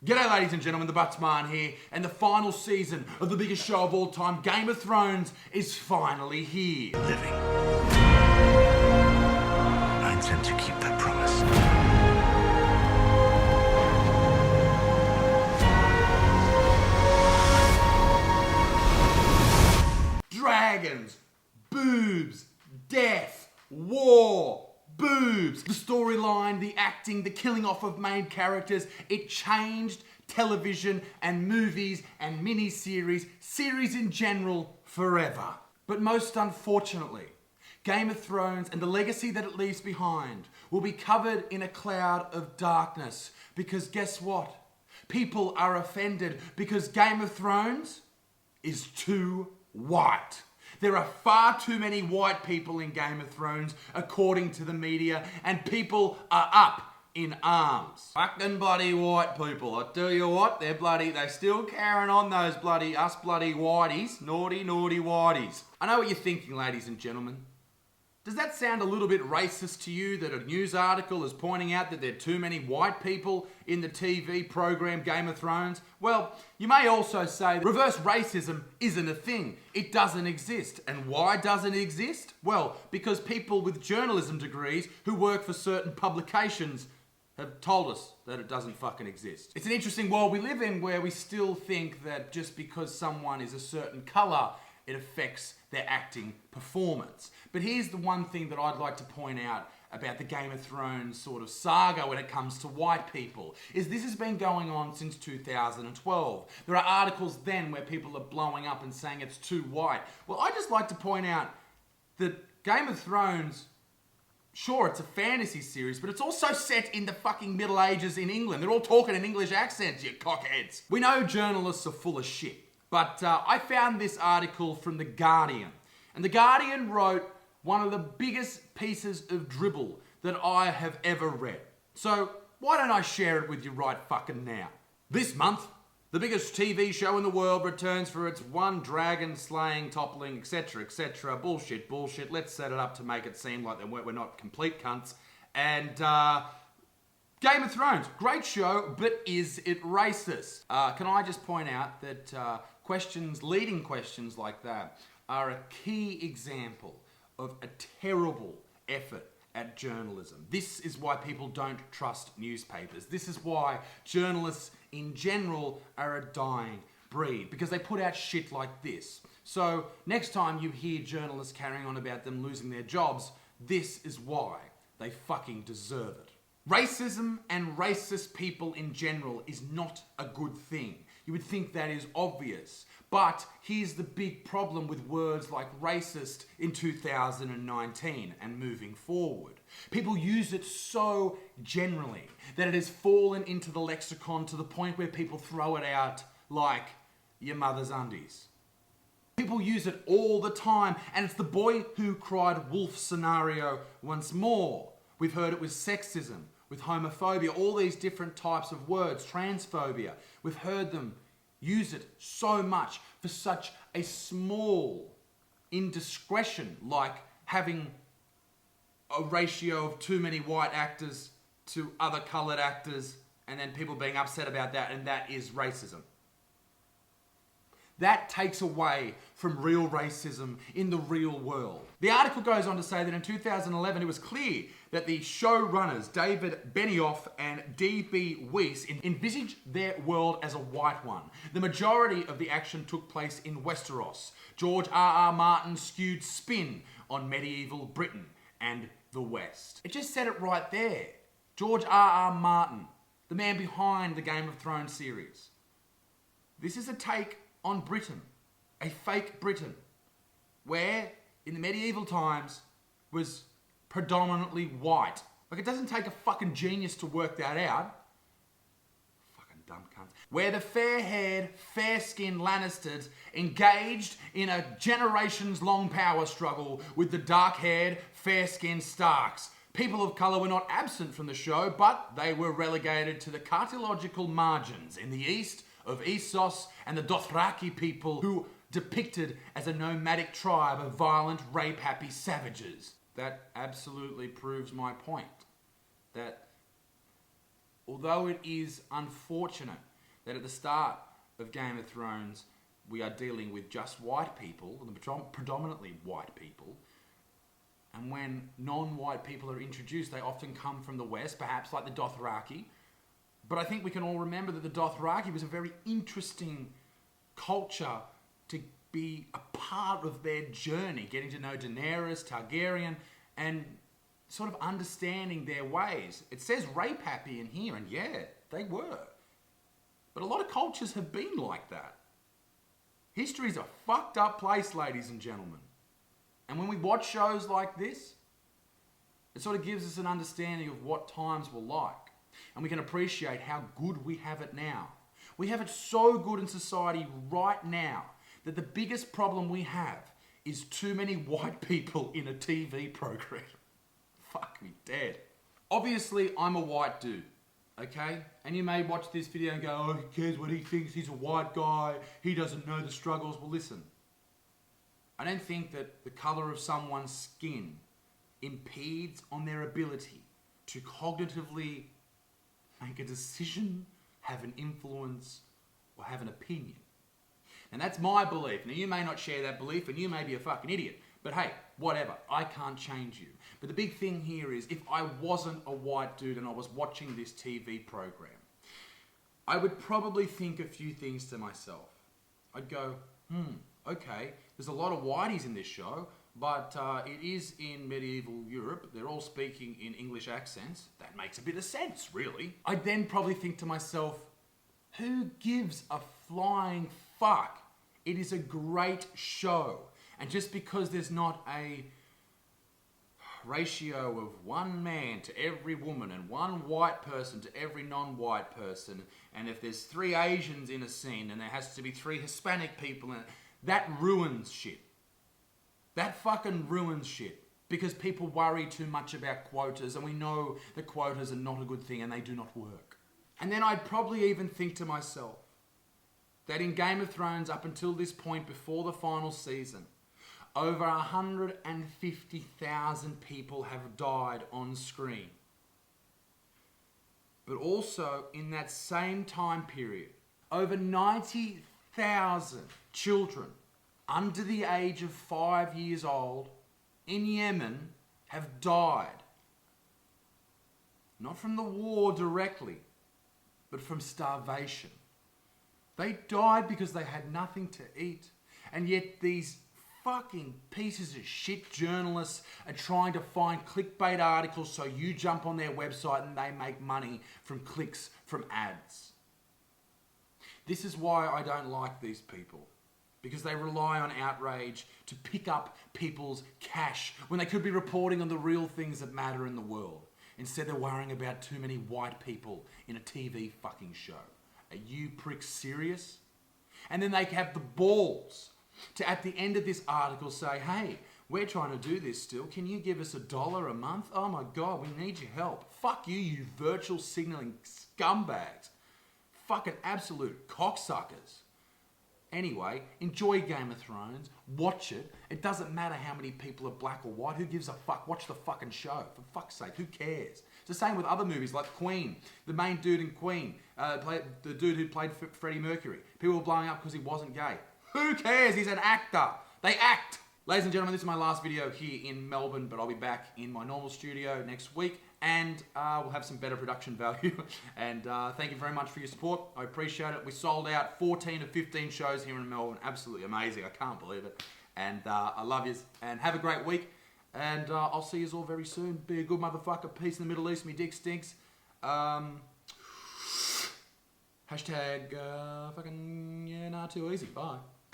G'day ladies and gentlemen, the Buttsman here, and the final season of the biggest show of all time, Game of Thrones, is finally here. Living. I intend to keep that promise. Dragons, boobs, death, war, boobs. The storyline, the acting, the killing off of main characters, it changed television and movies and mini-series, series in general, forever. But most unfortunately, Game of Thrones and the legacy that it leaves behind will be covered in a cloud of darkness, because guess what? People are offended because Game of Thrones is too white. There are far too many white people in Game of Thrones, according to the media, and people are up in arms. Fucking bloody white people. I tell you what, they're still carrying on those us bloody whiteys. Naughty whiteys. I know what you're thinking, ladies and gentlemen. Does that sound a little bit racist to you, that a news article is pointing out that there are too many white people in the TV program Game of Thrones? Well, you may also say that reverse racism isn't a thing. It doesn't exist. And why doesn't it exist? Well, because people with journalism degrees who work for certain publications have told us that it doesn't fucking exist. It's an interesting world we live in, where we still think that just because someone is a certain colour, it affects their acting performance. But here's the one thing that I'd like to point out about the Game of Thrones sort of saga when it comes to white people, is this has been going on since 2012. There are articles then where people are blowing up and saying it's too white. Well, I just like to point out that Game of Thrones, sure, it's a fantasy series, but it's also set in the fucking Middle Ages in England. They're all talking in English accents, you cockheads. We know journalists are full of shit. But I found this article from The Guardian. And The Guardian wrote one of the biggest pieces of dribble that I have ever read. So why don't I share it with you right fucking now? This month, the biggest TV show in the world returns for its one dragon slaying, toppling, etc. Bullshit. Let's set it up to make it seem like we're not complete cunts. And Game of Thrones, great show, but is it racist? Can I just point out that leading questions like that are a key example of a terrible effort at journalism. This is why people don't trust newspapers. This is why journalists in general are a dying breed, because they put out shit like this. So next time you hear journalists carrying on about them losing their jobs, this is why. They fucking deserve it. Racism and racist people in general is not a good thing. You would think that is obvious. But here's the big problem with words like racist in 2019 and moving forward. People use it so generally that it has fallen into the lexicon to the point where people throw it out like your mother's undies. People use it all the time, and it's the boy who cried wolf scenario once more. We've heard it with sexism, with homophobia, all these different types of words, transphobia. We've heard them use it so much for such a small indiscretion, like having a ratio of too many white actors to other coloured actors, and then people being upset about that, and that is racism. That takes away from real racism in the real world. The article goes on to say that in 2011 it was clear that the showrunners David Benioff and D.B. Weiss envisaged their world as a white one. The majority of the action took place in Westeros. George R.R. Martin skewed spin on medieval Britain and the West. It just said it right there. George R.R. Martin, the man behind the Game of Thrones series. This is a take on Britain, a fake Britain, where in the medieval times was predominantly white. Like, it doesn't take a fucking genius to work that out. Fucking dumb cunts. Where the fair-haired, fair-skinned Lannisters engaged in a generations-long power struggle with the dark-haired, fair-skinned Starks. People of colour were not absent from the show, but they were relegated to the cartological margins in the east of Essos and the Dothraki people, who depicted as a nomadic tribe of violent, rape-happy savages. That absolutely proves my point. That although it is unfortunate that at the start of Game of Thrones, we are dealing with just white people, predominantly white people. And when non-white people are introduced, they often come from the West, perhaps like the Dothraki. But I think we can all remember that the Dothraki was a very interesting culture to be a part of their journey, getting to know Daenerys Targaryen and sort of understanding their ways. It says rape happy in here, and yeah, they were. But a lot of cultures have been like that. History's a fucked up place, ladies and gentlemen. And when we watch shows like this, it sort of gives us an understanding of what times were like. And we can appreciate how good we have it now. We have it so good in society right now that the biggest problem we have is too many white people in a TV program. Fuck me dead. Obviously, I'm a white dude, okay? And you may watch this video and go, oh, who cares what he thinks? He's a white guy. He doesn't know the struggles. Well, listen. I don't think that the colour of someone's skin impedes on their ability to cognitively make a decision, have an influence, or have an opinion. And that's my belief. Now, you may not share that belief, and you may be a fucking idiot. But hey, whatever. I can't change you. But the big thing here is, if I wasn't a white dude and I was watching this TV program, I would probably think a few things to myself. I'd go, okay, there's a lot of whiteys in this show, but it is in medieval Europe. They're all speaking in English accents. That makes a bit of sense, really. I'd then probably think to myself, who gives a flying fuck? It is a great show. And just because there's not a ratio of one man to every woman and one white person to every non-white person, and if there's 3 Asians in a scene and there has to be 3 Hispanic people in it, that ruins shit. That fucking ruins shit. Because people worry too much about quotas, and we know that quotas are not a good thing and they do not work. And then I'd probably even think to myself that in Game of Thrones, up until this point before the final season, over 150,000 people have died on screen. But also, in that same time period, over 90,000 children under the age of 5 years old in Yemen have died. Not from the war directly, but from starvation. They died because they had nothing to eat. And yet these fucking pieces of shit journalists are trying to find clickbait articles so you jump on their website and they make money from clicks from ads. This is why I don't like these people. Because they rely on outrage to pick up people's cash when they could be reporting on the real things that matter in the world. Instead, they're worrying about too many white people in a TV fucking show. Are you pricks serious? And then they have the balls to, at the end of this article, say, hey, we're trying to do this still. Can you give us $1 a month? Oh my God, we need your help. Fuck you, you virtual signaling scumbags. Fucking absolute cocksuckers. Anyway, enjoy Game of Thrones. Watch it. It doesn't matter how many people are black or white. Who gives a fuck? Watch the fucking show. For fuck's sake, who cares? It's the same with other movies like Queen. The main dude in Queen, the dude who played Freddie Mercury. People were blowing up because he wasn't gay. Who cares? He's an actor. They act. Ladies and gentlemen, this is my last video here in Melbourne, but I'll be back in my normal studio next week, and we'll have some better production value. And thank you very much for your support. I appreciate it. We sold out 14 of 15 shows here in Melbourne. Absolutely amazing. I can't believe it. And I love yous. And have a great week. And I'll see yous all very soon. Be a good motherfucker. Peace in the Middle East. Me dick stinks. Hashtag fucking yeah, nah, too easy. Bye.